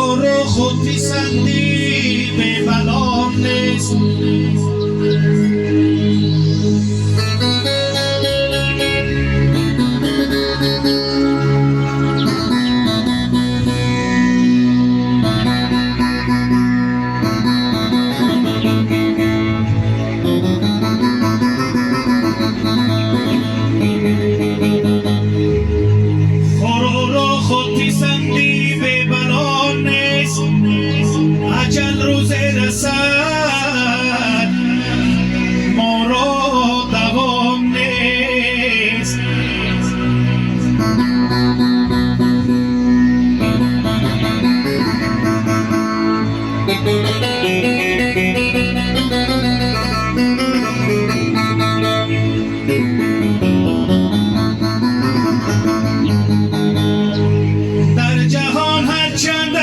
رو خود پیسندی به بلام نیست. اجل روز رسد ما را دوام نیست. در جهان هر چند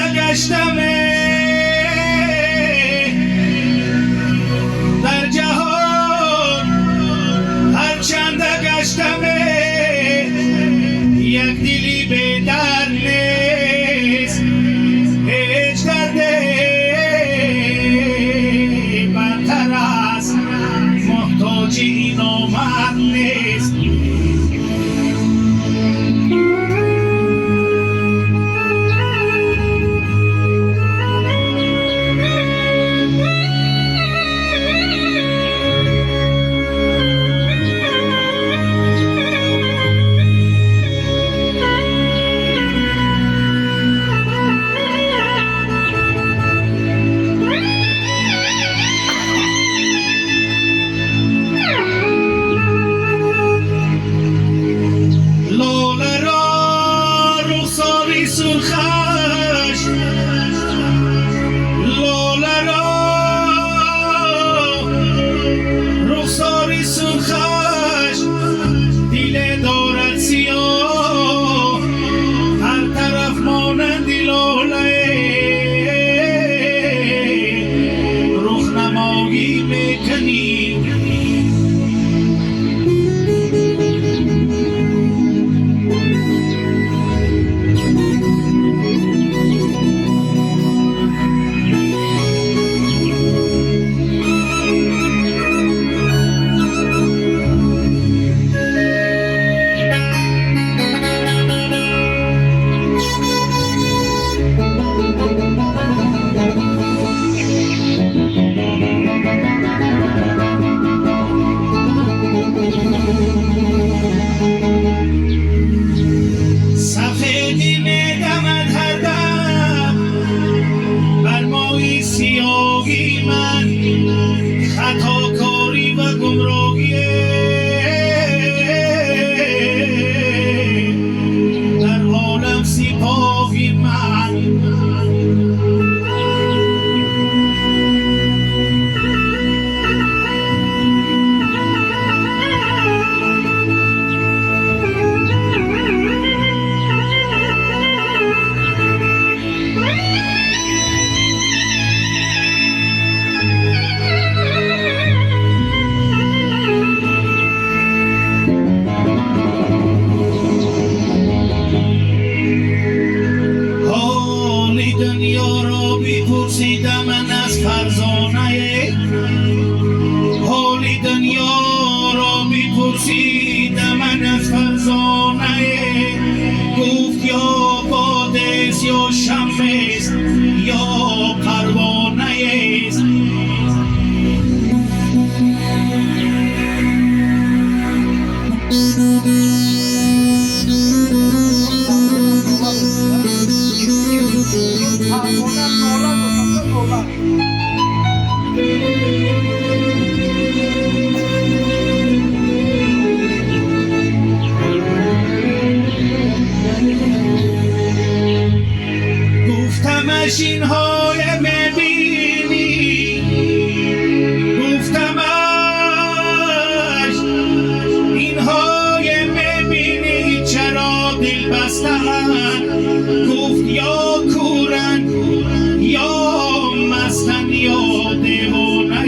گشتم، یک دلی به در نیست. هیچ درد بدتر از محتاجی این آمد نیست. سرخش لاله را رخساری سرخش دل دارد سیاه، هر طرف مانند لاله رخنمایی میکنی. سفیدی میدمد هر دم بر مای سیاهی من، خطاکاری و گمراهی در عالم سپاهی من. دنیا را بپرسیدم من از فرزانه، حالی دنیا را بپرسیدم من از فرزانه. گفت یا بادست یا شمعست یا پروانه است. گفتمش اینهای میبینی، گفتمش اینهای میبینی چرا دل بستن. گفت یا کورن یا مستن یا دیوانه.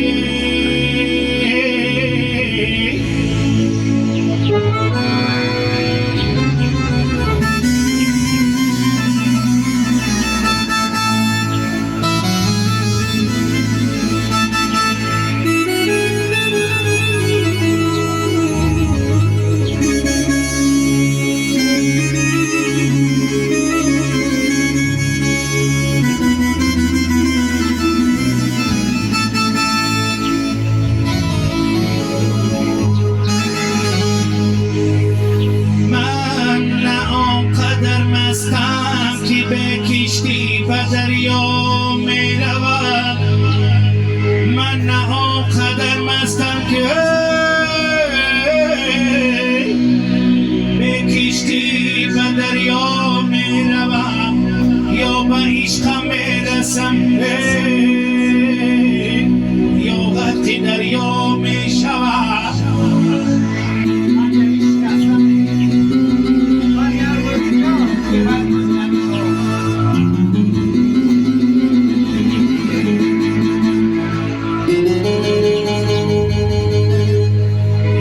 به دریا می رود من نه آنقدر مستم که به کشتی به دریا می روم یا به عشقم می رسم یا غرق دریا می شود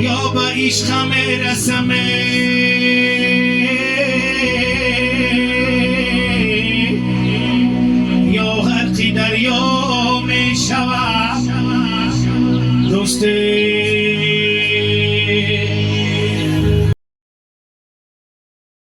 یا به عشقم می رسم یا غرق دریا می شود دوست